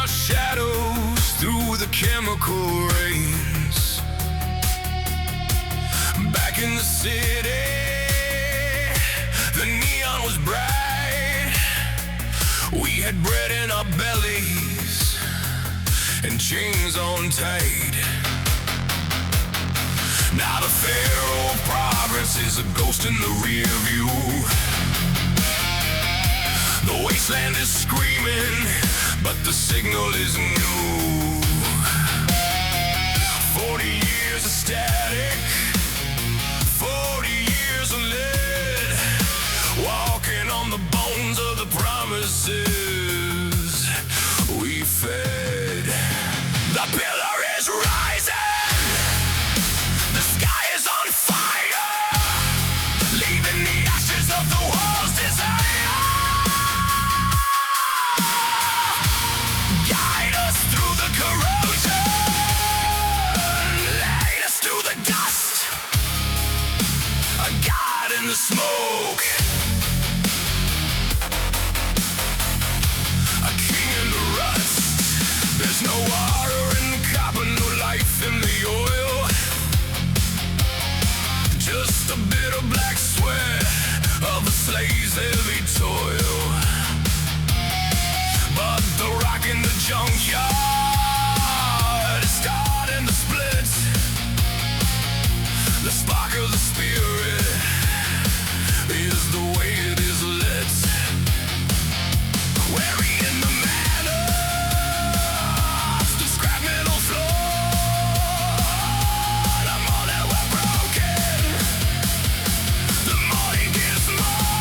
our shadows through the chemical rains. Back in the city, the neon was bright. We had bread in our bellies and chains on tight. Now the Pharaoh of Province is a ghost in the rear view. The wasteland is screaming, but the signal is new. 40 years of static, 40 years of lead, walking on the bones of the promises we fed. The pillar is rising, the sky is on fire, leaving the ashes of the world's desire. Guide us through the corrosion, lead us through the dust, a god in the smoke, a king in the rust. There's no water in the copper, no life in the oil, just a bit of black sweat of a slave's heavy toil. But the rock in the junkyard is starting to split. The spark of the spirit is the way it is lit. Wearing the manners, the scrap metal floor. The more that we're broken, the more it gives more.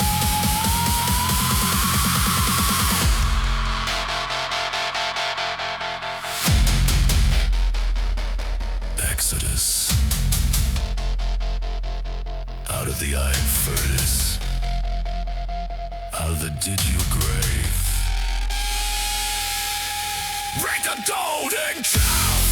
Exodus. Out of the iron furnace, out of the digital grave, break the golden calf.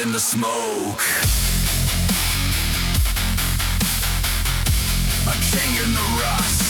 In the smoke, a king in the rust.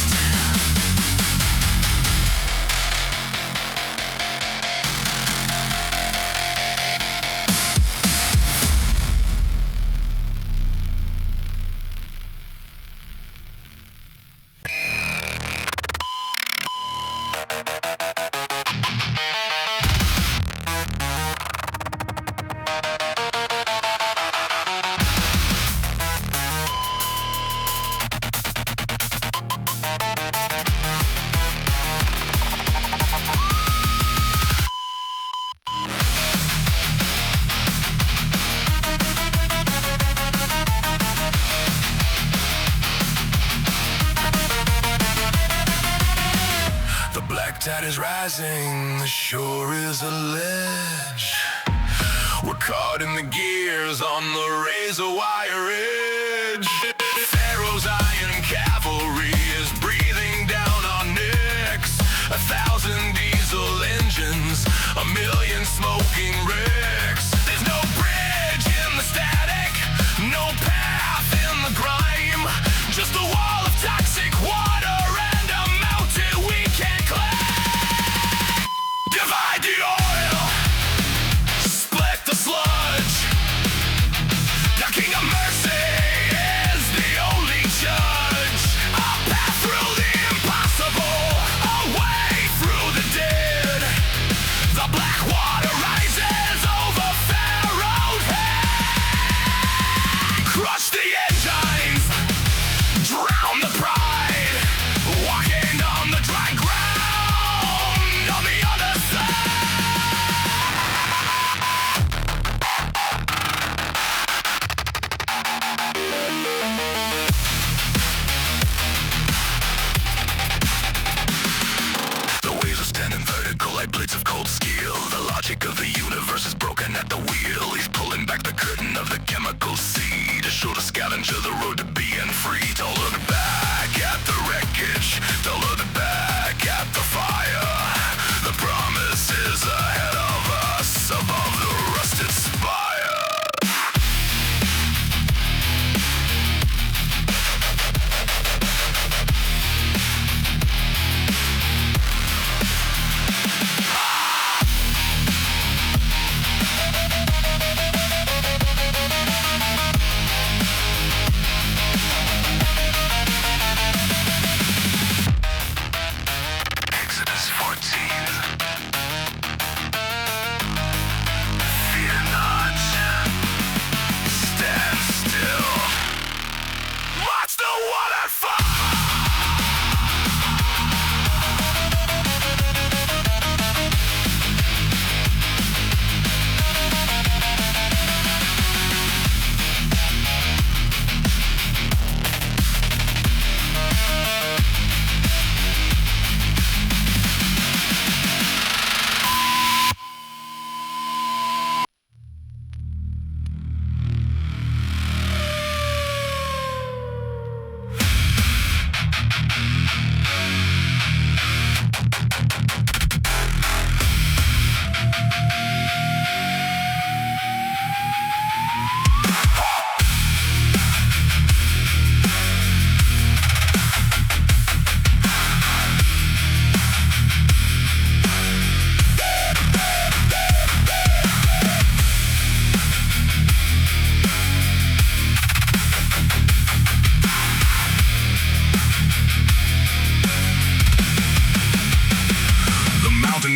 Tide is rising, the shore is a ledge. We're caught in the gears on the razor wire edge. Pharaoh's iron cavalry is breathing down our necks. 1,000 diesel engines, 1,000,000 smoking wrecks. There's no bridge in the static, no path in the grime, just a wall of toxic water and a mountain we can't climb. Divide the oil, split the sludge. The King of Mercy is the only judge. A path through the impossible, a way through the dead. The black water rises. Rush the engines, drown the pride, walking on the dry ground on the other side. The waves are standing vertical like plates of cold steel. The logic of the universe is broken at the wheel. He's pulling back the curtain of the chemical sea to show the scavenger the road to being free. Don't look back at the wreckage, don't look back at the fire. The promise is ahead of us, above the rusted spire.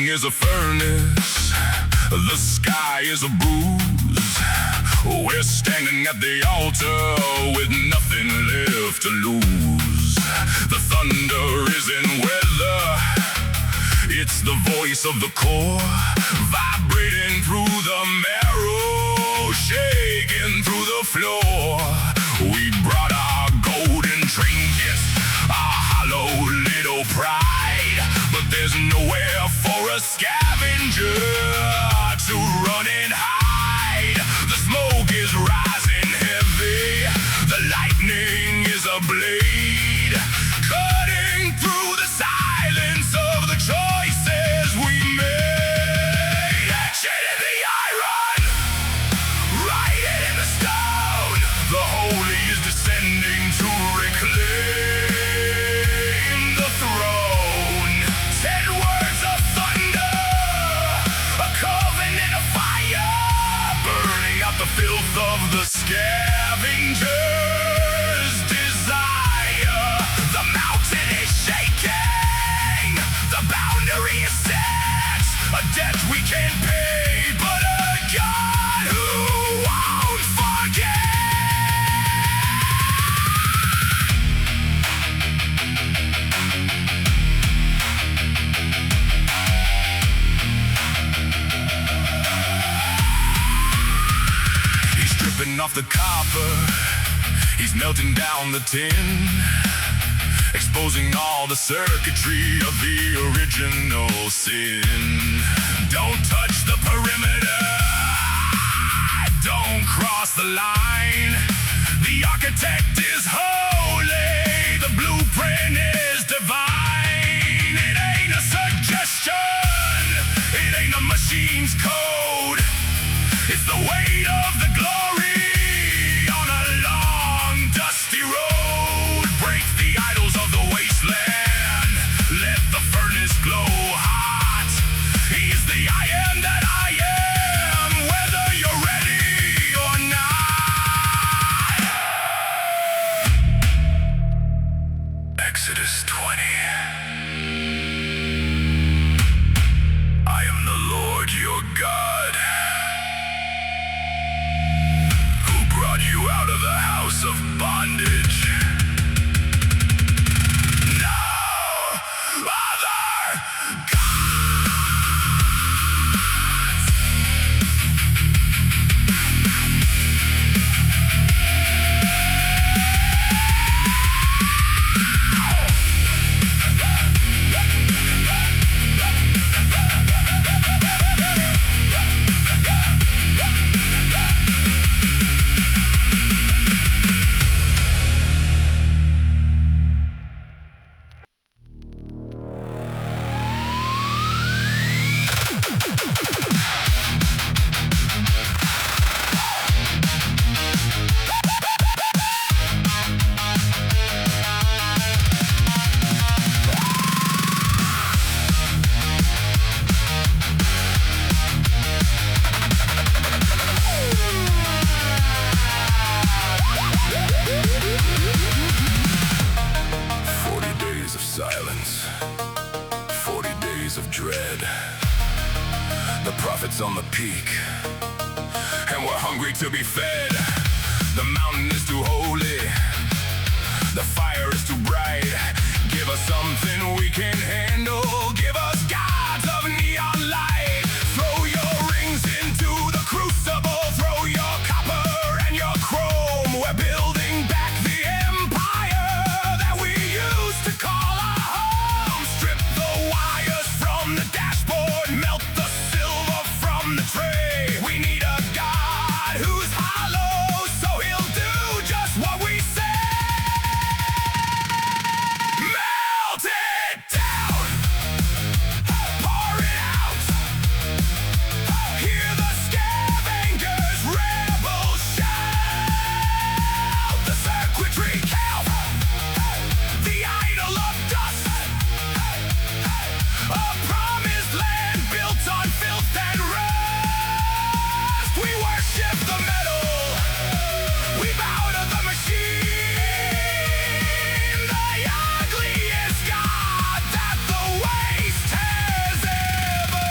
Is a furnace, the sky is a bruise. We're standing at the altar with nothing left to lose. The thunder isn't weather, it's the voice of the core, vibrating through the marrow, shaking through the floor. We brought our golden trinkets, our hollow little pride, but there's nowhere for a scavenger to run and hide. The smoke is rising heavy, the lightning is a blade, cutting through the silence of the choices we made. Etched in the iron, writing in the stone, the holy is descending to reclaim the throne. 10 words of thunder, a covenant of fire, burning out the filth of the scavenger's desire. The mountain is shaking, the boundary is set, a debt we can't pay, but a God who won't forget. He's stripping off the copper, he's melting down the tin, exposing all the circuitry of the original sin. Don't touch the perimeter, don't cross the line. The architect is holy, the blueprint is divine. It ain't a suggestion, it ain't a machine's code, it's the weight of the glory on a long dusty road. Break the idols of the wasteland, let the furnace glow hot. He's the I am that I am, whether you're ready or not. Exodus is on the peak, and we're hungry to be fed. The mountain is too holy, the fire is too bright. Give us something we can handle. Give us gods of neon light. Throw your rings into the crucible. Throw your copper and your chrome. We're building back the empire that we used to call our home. Strip the wires from the dashboard. Melt the silver from the tray. We need a god who's hollow, so he'll do just what we say. Melt it down, pour it out. Hear the scavengers, rebels shout. The circuitry count, the idol of dust. A promised land built on filth and rust. We worship the metal, we bow to the machine. The ugliest god that the waste has ever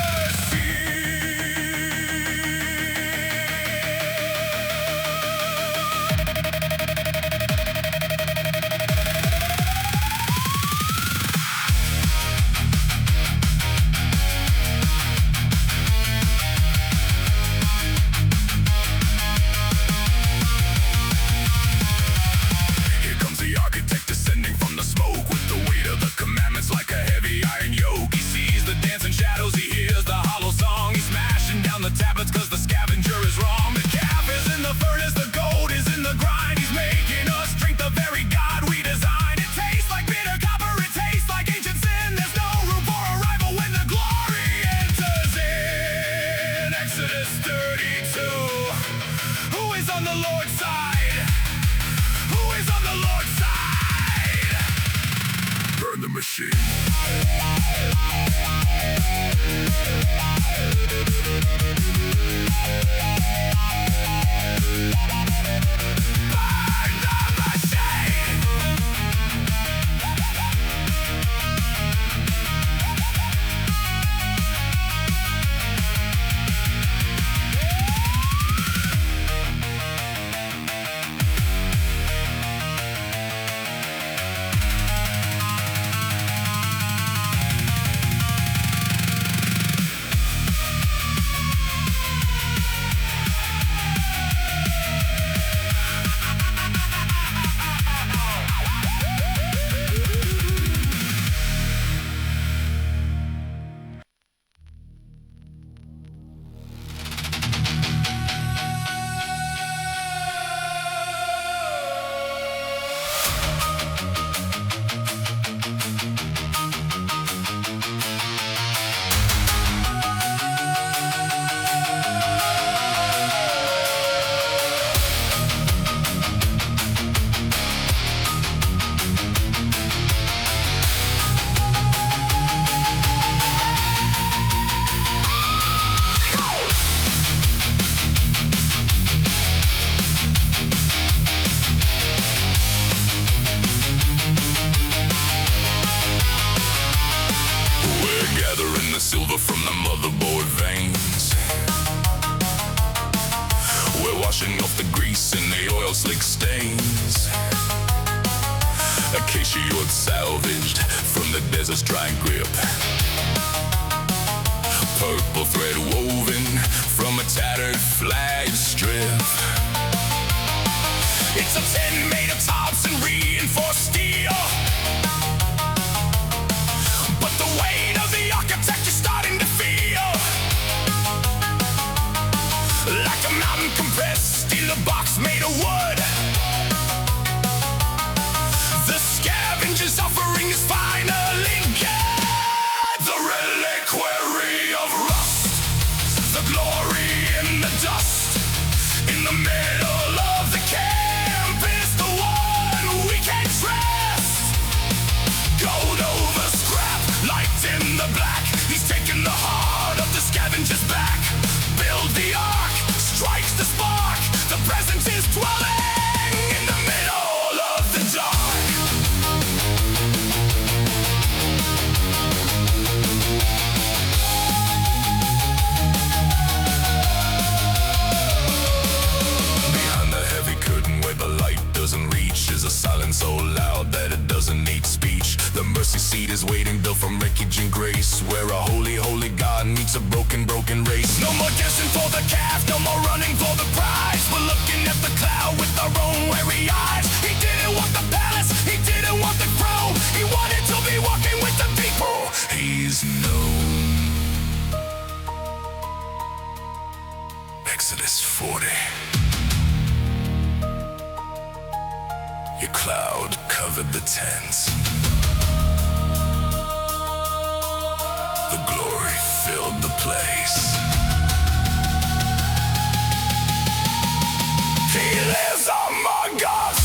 Here comes the architect descending from the smoke with the weight of the commandments like a heavy iron yoke. He sees the dancing shadows, he hears the hollow song. He's smashing down the tablets cause the scavenger is wrong. The calf is in the furnace, the gold is in the grind. He's making us drink the very God we designed. It tastes like bitter copper, it tastes like ancient sin. There's no room for a rival when the glory enters in. Exodus 32. Who is on the Lord's side? Who is on the Lord's side? Burn the machine. Burn the machine. We're gathering the silver from the motherboard veins. We're washing off the grease and the oil slick stains. Acacia wood salvaged from the desert's dry grip. Purple thread woven from a tattered flag strip. It's a tin made of tops and reinforced steel. But the weight of the architect is starting to feel like a mountain compressed steel, a box made of wood. The scavenger's offering is finally good. The reliquary of rust, the glory in the dust, in the middle of the camp. is waiting, built from wreckage and grace, where a holy, holy God meets a broken, broken race. No more dancing for the calf, no more running for the prize. We're looking at the cloud with our own weary eyes. He didn't want the palace, he didn't want the throne. He wanted to be walking with the people. He's known. Exodus 40. Your cloud covered the tents. The glory filled the place. He lives among us.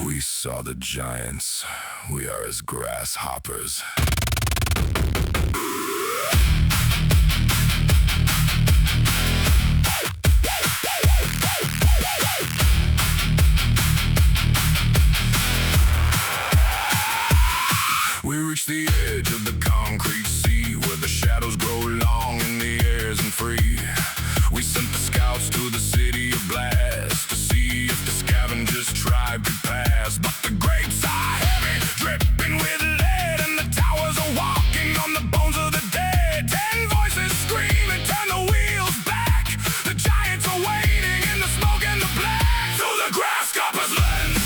We saw the giants. We are as grasshoppers. We reached the edge of the concrete sea, where the shadows grow long and the air isn't free. We sent the scouts to the city of blast to see if the scavengers tribe could pass. But the grapes are heavy, dripping with lead, and the towers are walking on the bones of the dead. 10 voices scream and turn the wheels back. The giants are waiting in the smoke and the black. Through the Grasshoppers' lens,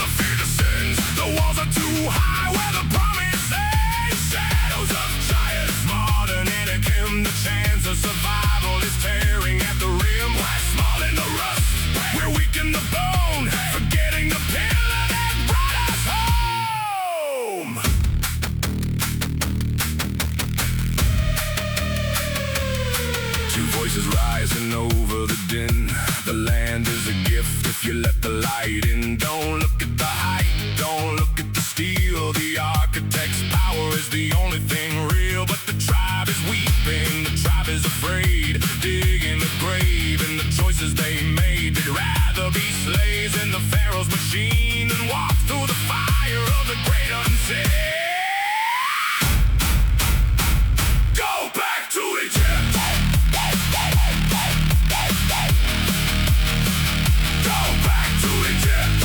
the fear descends. The walls are too high where the promise ends. Shadows of giants, modern Anakim. The chance of survival is tearing at the rim. We're small in the rust, we're weak in the bone, forgetting the pillar that brought us home. Two voices rising over the din. The land is a gift if you let the light in. Don't look at the height, don't look at the steel. The architect's power is the only thing real. But the tribe is weeping, the tribe is afraid, digging the grave and the choices they made. They'd rather be slaves in the Pharaoh's machine than walk through the fire of the great unseen. Go back to Egypt. Go back to Egypt.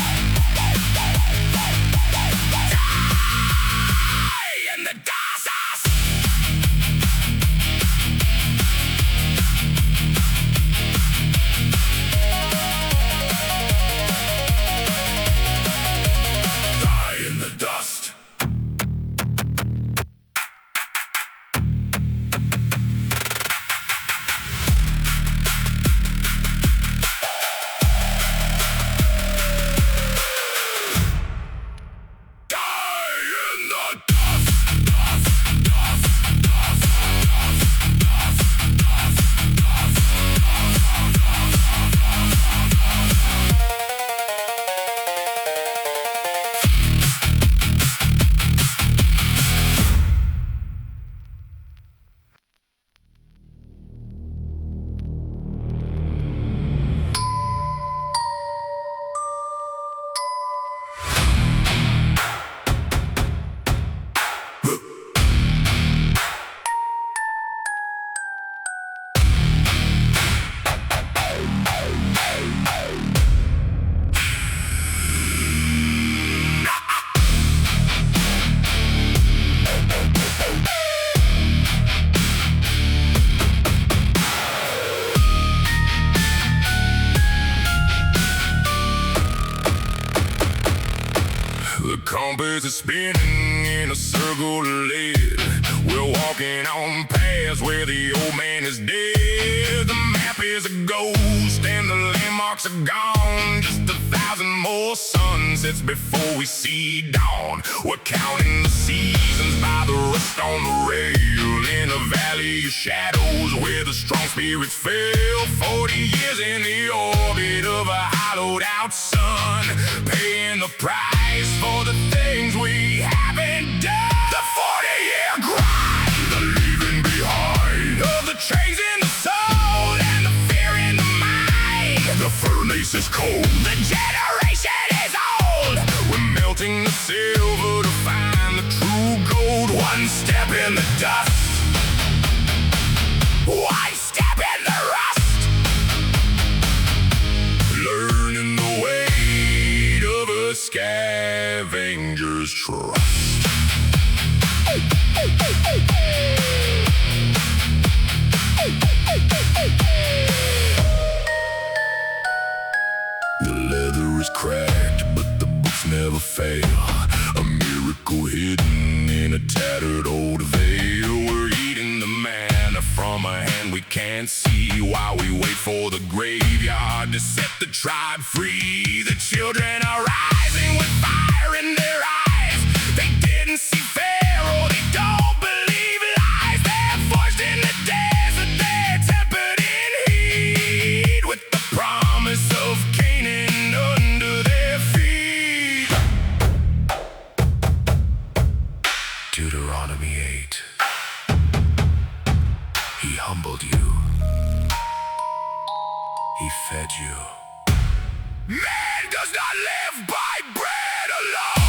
Die in the Gazas. Die in the dust. compass is spinning in a circle of lead. We're walking on paths where the old man is dead. The map is a ghost and the landmarks are gone. Just 1,000 more sunsets before we see dawn. We're counting the seasons by the rust on the rail. In a valley of shadows where the strong spirits fail. 40 years in the orbit of a hollowed out sun, paying the price for the things we haven't done. The 40-year grind, the leaving behind of the chains in the soul and the fear in the mind. The furnace is cold, the generation is old. We're melting the silver to find the true gold. One step in the dust, one step in the rust. Learning the weight of a scavenger's trust. The leather is cracked, but the books never fail. A miracle hidden in a tattered old veil. We're eating the manna from a hand we can't see, while we wait for the graveyard to set the tribe free. The children are rising with fire in their eyes. They didn't see Pharaoh, they don't believe lies. They're forged in the desert, they're tempered in heat, with the promise of Canaan under their feet. Deuteronomy 8. He humbled you. He fed you. Man does not live by bread alone.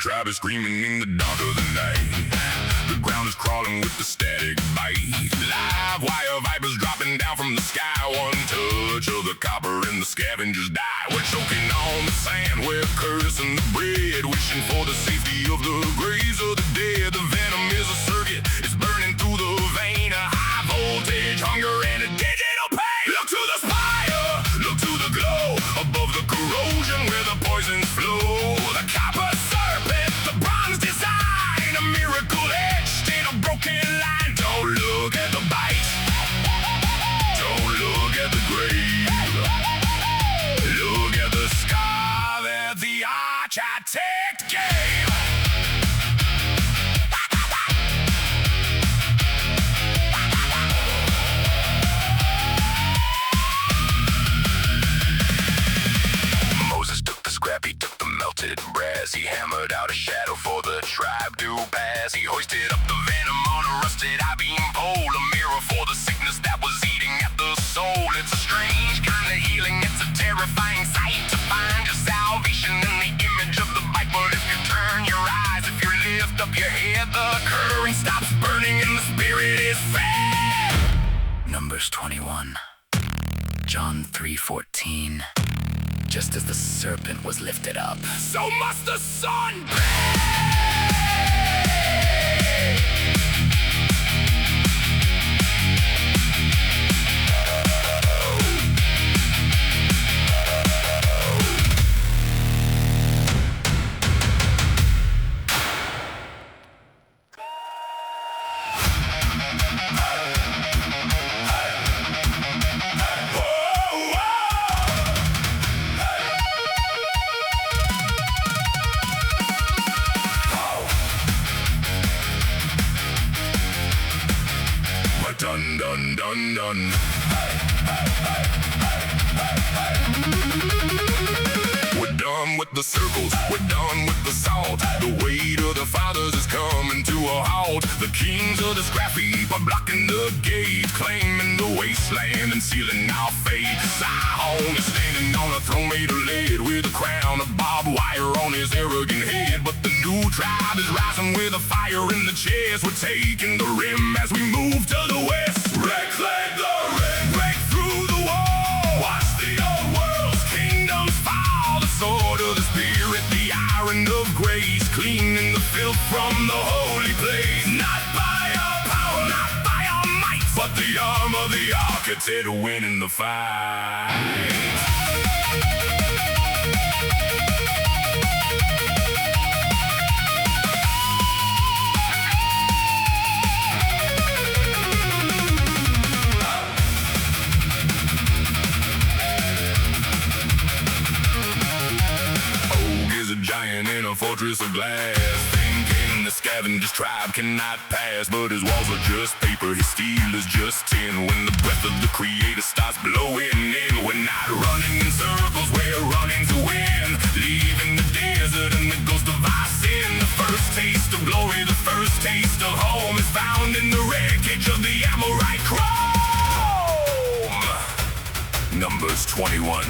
Tribe is screaming in the dark of the night. The ground is crawling with the static bite. Live wire vipers dropping down from the sky. One touch of the copper and the scavengers die. We're choking on the sand, we're cursing the bread, wishing for the safety of the graves of the dead. The venom is a circuit, it's burning through the vein. A high voltage hunger and a digital pain. Look to the spire, look to the glow, above the corrosion where the poisons flow. The copper serpent, the bronze design, a miracle etched in a broken line. Don't look at the bite, don't look at the grave, look at the scar that the architect gave. He took the melted brass, he hammered out a shadow for the tribe to pass. He hoisted up the venom on a rusted I-beam pole, a mirror for the sickness that was eating at the soul. It's a strange kind of healing, it's a terrifying sight to find your salvation in the image of the bite. But if you turn your eyes, if you lift up your head, the current stops burning and the spirit is fed. Numbers 21, John 3:14. Just as the serpent was lifted up, so must the Son be. undone. We're done with the circles, we're done with the salt. The weight of the fathers is coming to a halt. The kings of the scrap heap are blocking the gate, claiming the wasteland and sealing our fate. Sihon is standing on a throne made of lead, with a crown of barbed wire on his arrogant head. But the new tribe is rising with a fire in the chest. We're taking the rim as we move to the west. Reclaim the rim, break through the wall. Watch the old world's kingdoms fall. The sword of the spirit, the iron of grace, cleaning the filth from the holy place. Not by our power, not by our might, but the arm of the architect winning the fight. Giant in a fortress of glass, thinking the scavenger's tribe cannot pass. But his walls are just paper, his steel is just tin. When the breath of the creator starts blowing in, we're not running in circles, we're running to win. Leaving the desert and the ghost of our sin. The first taste of glory, the first taste of home is found in the wreckage of the Amorite chrome. Numbers 21.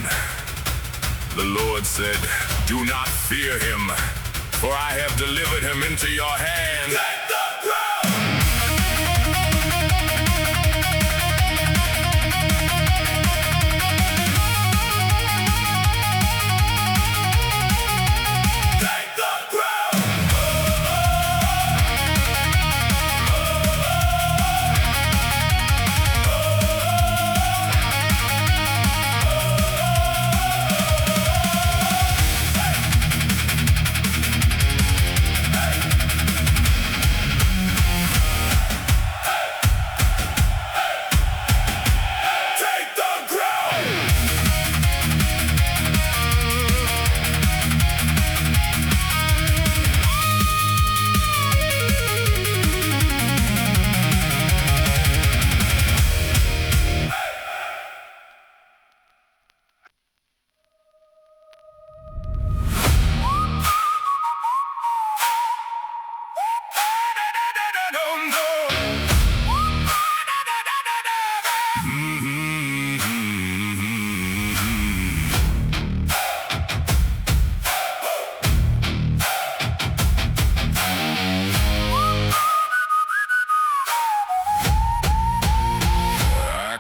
The Lord said, do not fear him, for I have delivered him into your hands. Take the crown! Take the crown!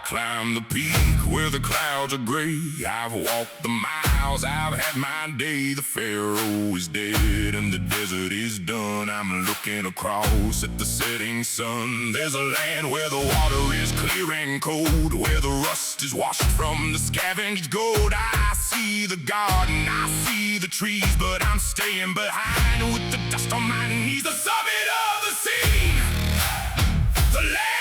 Climb the peak where the clouds are gray. I've walked the miles, I've had my day. The Pharaoh is dead and the desert is done. I'm looking across at the setting sun. There's a land where the water is clear and cold, where the rust is washed from the scavenged gold. I see the garden, I see the trees, but I'm staying behind with the dust on my knees. The summit of the sea, the land